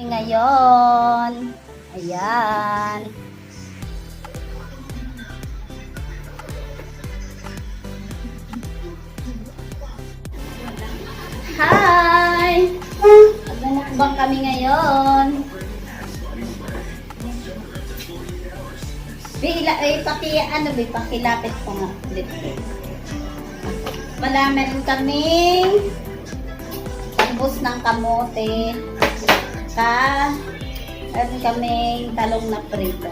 kami ngayon. Ayan. Hi! Magmumukbang kami ngayon. Pakilapit ko nga. Wala, meron kaming talbos ng kamote. Meron kaming talong na prito.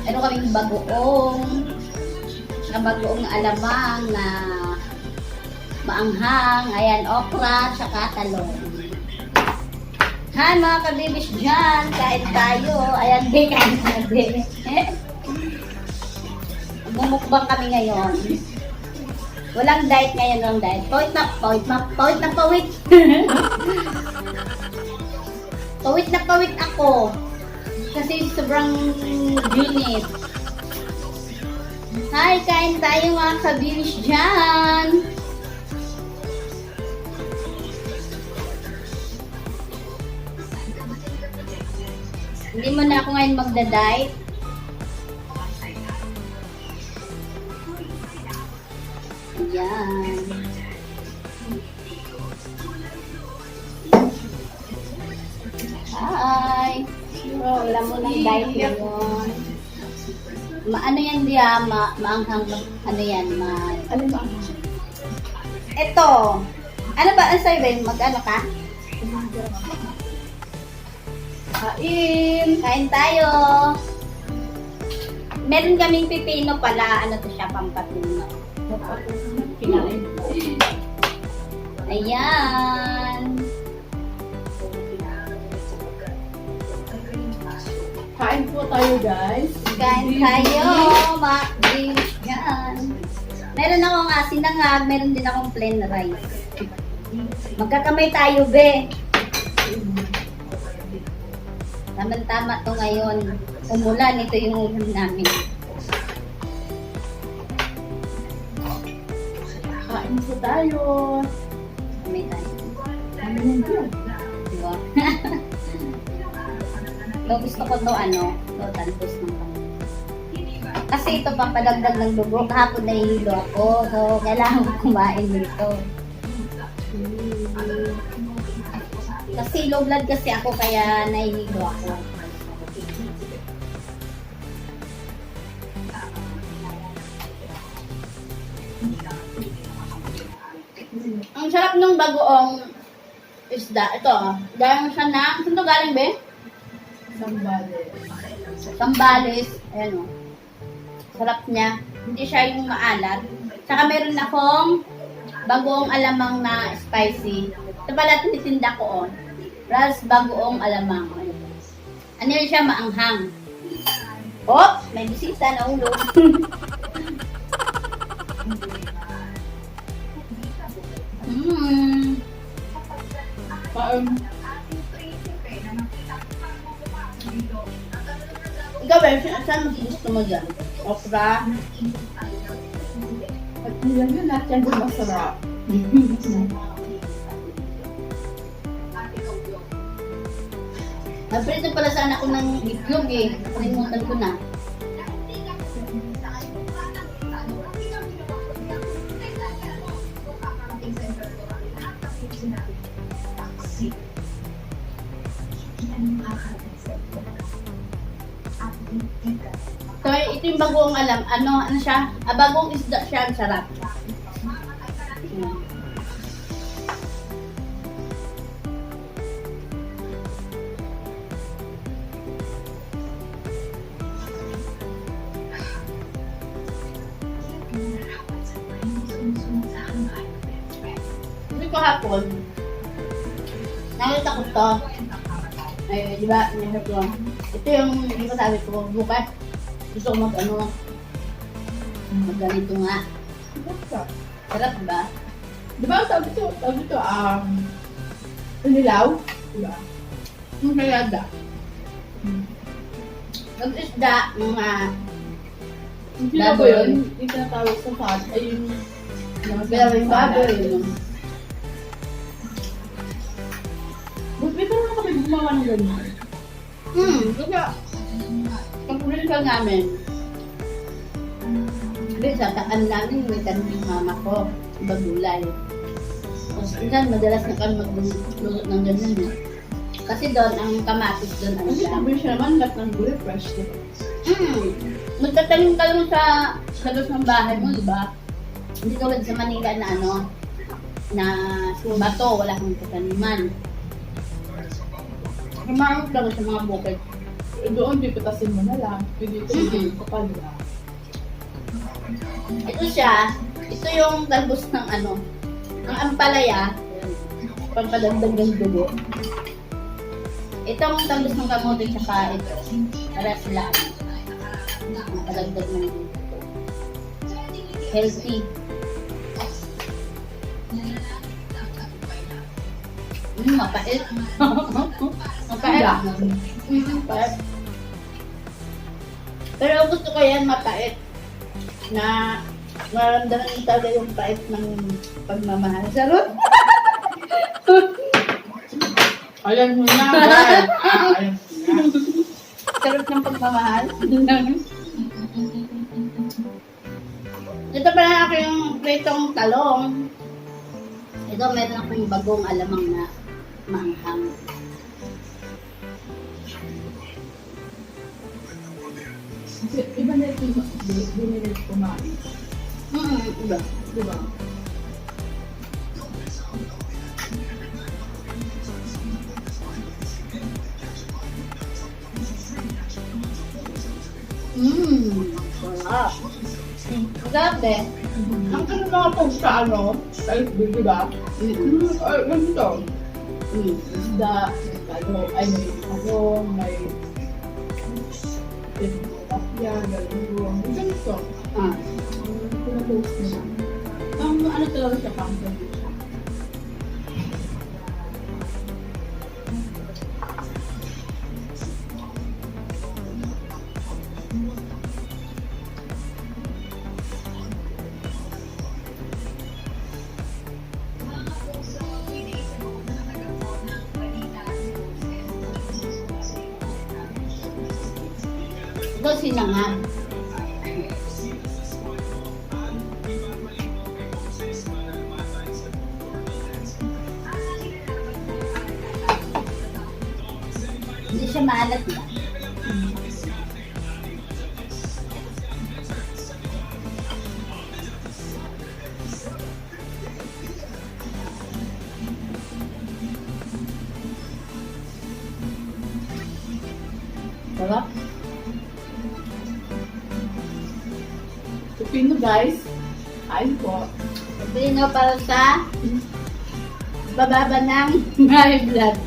Meron kaming bagoong alamang na maanghang. Ayan, okra, tsaka talong. Hi mga kabibis dyan, kain tayo. Ayan, kain tayo. Magmumukbang kami ngayon. Walang diet ngayon, walang diet. Pawit na pawit. Pawit ako. Kasi sobrang unit. Hi, kain tayo mga kabibis dyan. Hindi mo na ako ngayon magda-diet. Ayan. Hi. Wala mo ng diet ngayon. Ano yan diya? Maanghang. Ano yan? Ano ba? Ito. Ano ba? Ano sa'yo ba? Mag-ano ka? Kain tayo. Meron kaming pipino pala. Ano to siya? Pampatino. Kinain. Ayan. Kain po tayo, guys. Kain tayo. Makdish yan. Meron akong sinangag. Meron din akong plain rice. Magkakamay tayo, be. Tama-tama to ngayon. Umulan, ito yung ulam namin. Kain po tayo. Kamay tayo. Ano yan dyan? Diba? Gusto ko to talbos ng kamay. Kasi ito pampadagdag ng dugo. Kahapon nahihilo ako. So, kailangan ko kumain dito. Kasi low blood kasi ako kaya nahihilo ako. Ang sarap ng bagoong isda. Ito, galing siya na, saan to galing, be? Sambales. Sambales. Ayan o. Sarap niya. Hindi siya yung maalat. Tsaka meron akong bagoong alamang na spicy. Ito pala tinitinda ko on. Plus bagoong alamang. Ano yun siya? Maanghang. Oh! May bisita na ulo. Ikaw ba, saan gusto mo dyan? Okra? At nilang yun natin yung masarap. Naprito pala sana ako ng itlog eh. Nakalimutan ko na. So, ito yung bagoong alam. Ano siya? Bagong isda siya. Ang sarap. Hindi ko hapon. Nakita ko to. Ay, di ba? Ito yung, di ba sabi ko, bukas. Gusto ko mag-ganito nga. Sarap ba? Di ba sabi ito, nilaw? Diba? Yung kayada. Mag-isda, mga Hindi na ba yun? Yung tinatawag sa fat, ay yung pero yung baboy. Buti pa naman kami gumawa ng ganyan. Kasi, ang principal namin, hindi, sa taan namin, may tanong yung mama ko, bagulay. Tapos, minsan, madalas na kami magluto ng ganyan eh. Kasi doon, ang kamatis doon, ano Kasi siya. sabi siya naman, lahat ng gulay fresh din. Magtatanim ka lang sa labas ng bahay mo, di ba? Hindi tulad sa Manila na ano, na bato, wala kang tataniman. Kumarot lang sa mga bukid. Doon, pipitasin mo na lang. Dito, kapal na. Ito siya, ito yung talbos ng ano, ng ampalaya, pampadagdag ng dugo. Itong talbos ng kamote tsaka ito, para sila, padagdag ng dugo. Healthy. Mapait. Mapait. Mapait. Pero gusto ko yan mapait. Na maramdaman mo talaga yung pait ng pagmamahal. Sarot! Ayan mo na, guys. Ayan mo na. Sarot ng pagmamahal. Ito pala aking pritong talong. Ito meron akong bagong alamang na maanghang. Kasi iba na ito yung binilit kumain. Iba. Diba? Sarap. Sarap eh. Ang ano mga pag sa ano, sa FB, diba? Ay, ganito. Isda, may talong, may tilapia, galunggong, ganito. Pinatoast nila. Ang ano talaga siya, pangkat siya. Ito sinangag. Hindi siya maalat na. Sarap. Pipino guys, ayun po. Pino para sa bababa ng high blood.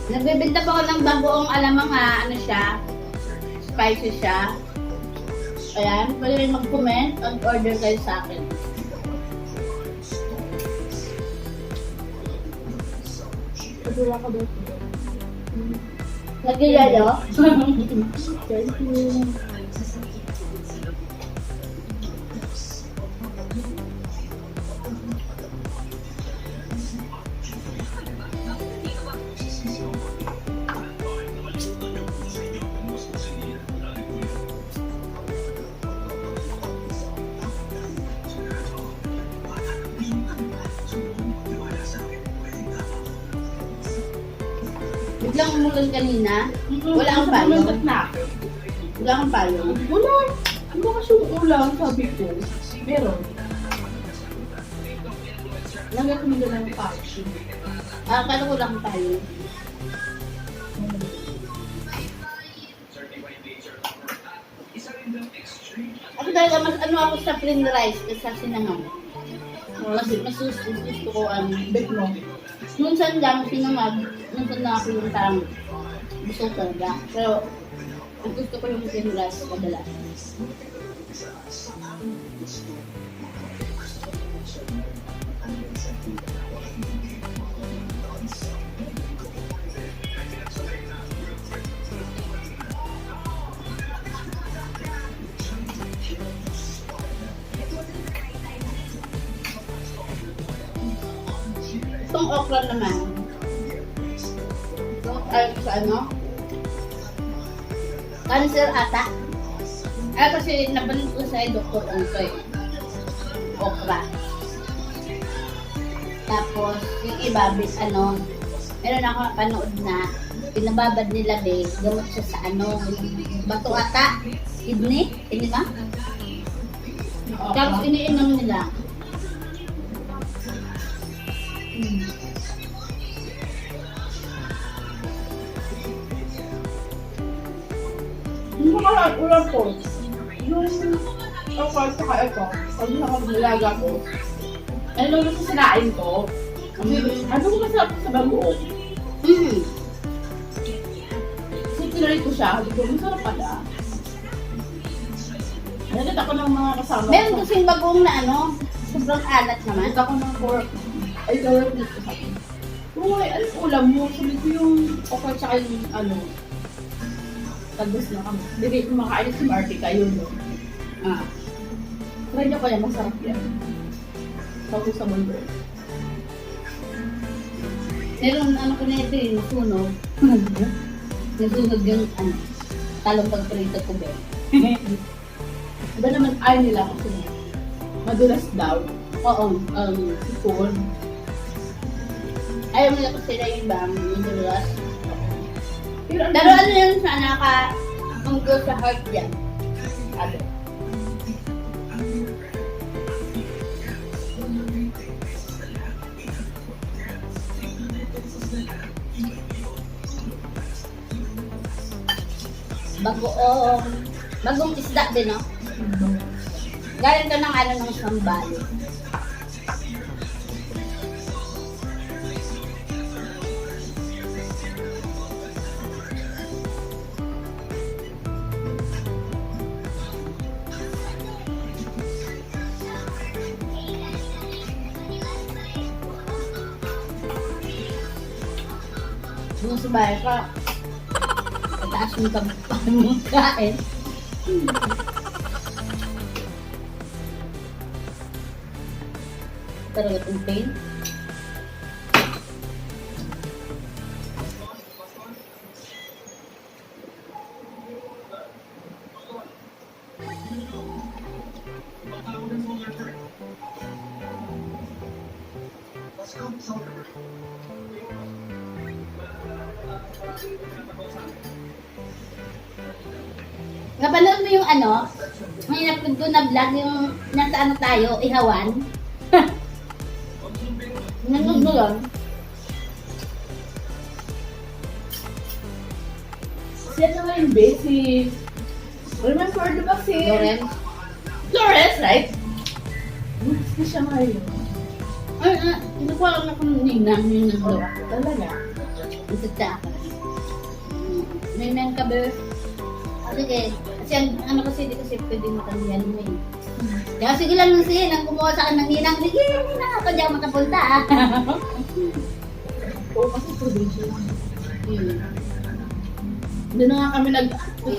Nagbebenta pa ako ng bagoong alamang ano siya, spicy siya. Ayan, pwede rin mag-comment at order kayo sa akin. Pagula ka ba ito? Nagyayalo? Thank you. Biglang umulan kanina. Wala kang payong. Wala kang payong. Wala. Ano ba kasi ulang sabi ko? Meron. Lagyan ko nila ng passion. Kala ko wala kang payong. Ako talaga mas ano ako sa plain rice kasi sa sinangam. Mas gusto ko ang Bet mo. minsan lang sinangam, minsan na ako yung parang gusto ko talaga. Pero ang gusto ko yung plain rice kadalasan. Itong okra naman. Ay, sa ano? Cancer ata. Ay, kasi napanood ko sa Dr. Onsoy. Okra. Tapos, yung iba, ano, meron ako napanood na pinababad nila gamot siya sa ano, bato ata, kidney, hindi ba? Tapos iniinom nila. Yung mga ulam ko, yung okra saka ito, pag nilaga ko, ano nung sinain ko, ano ko masarap sa bagoong. Kasi tinoy ko siya, sabi ko, masarap pala. Nalit ako ng mga kasama. Meron kasing bagong na ano, sobrang alat naman. Nalit ako ng pork. Ay, gawin ko sa akin. Uy, anong ulam mo? Sabi ko yung okra tsaka yung ano, tagos na kami. Hindi ko makakain si Marty kayo, no? Try niyo kaya, masarap yan. Sabi sa mundo. Meron ano ko na ito yung sunog. Nasunog yung ano, talong pagprito ko ba. Iba naman ayaw nila kasi madulas daw. Oo, Sipon. ayaw nila kasi na yung bang, yung dulas. Pero Pero ano yun sa nakatungkol sa heart yan? Ano? Bagong isda din, no? Galing to ng ano ng sambalo. Kung sa bahay ka, pataas mo ka kain. Pero itong pain. Napanood mo yung ano? May napanood ko na vlog yung nasa ano tayo, Ihawan. Nanood mo yun? Siya na nga yung basic. Remember, di ba si... Loren? Flores, right? Hindi siya ngayon. Ay, hindi ko alam na kung ninang yung nag-vlog. Talaga? Ito sa ako. May men ka ba? Sige. Kasi ano kasi, di kasi pwede makanyan mo eh. Kaya sige lang nung siya, nang kumuha sa akin ng ninang, sige, ninang ako dyan makapunta ah. Oo, kasi provincial. Doon na nga kami nag...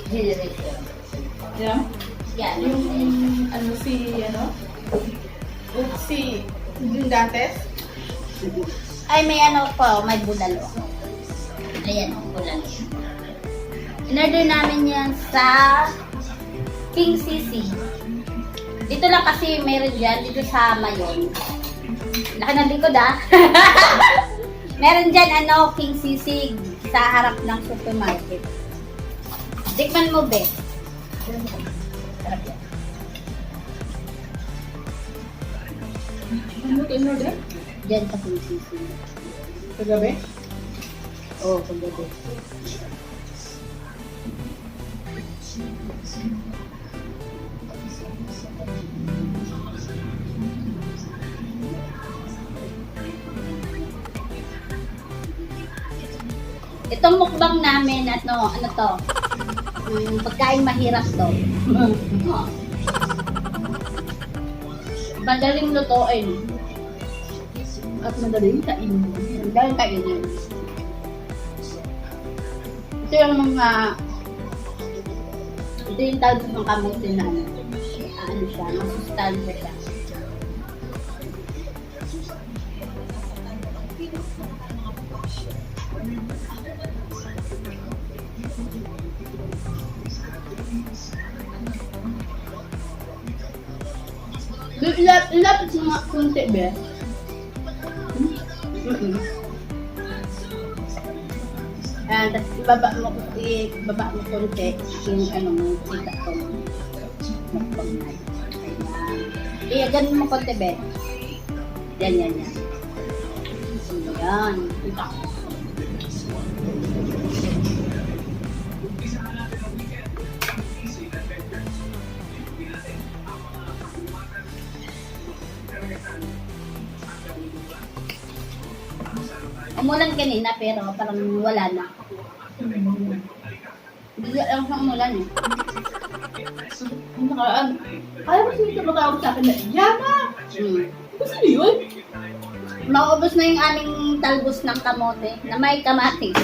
Generation. Yeah? Yan. Yung ano si... Ano? Si... Dates? Ay, may ano po, may bulalo. Ayan, bulalo. In-order namin yan sa King Sisi. Dito lang kasi meron dyan, dito sa Mayon. Laki ng likod ah. Meron dyan ano, King Sisi sa harap ng supermarket. Tikman mo, be. Sarap yan. Ano ka in-order? Dyan sa King Sisi. Kagabi? Oo, kagabi. Itong mukbang namin, ano to? Pagkain mahirap to. Madaling lutuin. At madaling kainin. Madaling kainin. Ito yung mga ito yung tawag ng kamote na ano siya, masustansya siya. Lapit sa mga kunti, be. Ayan, tapos ibaba mo konti yung ano mo, kita ko mo. Magpangay. Ayan. Ganun mo konti, be. Yan. Ayan. Kita ko. Umulan kanina pero parang wala na. Hindi lang sa umulan eh. Ang nakaraan. Kaya ba sino tumatawag sa akin na, Yana! Gusto niyo yun? Maubos na yung aming talbos ng kamote na may kamatis.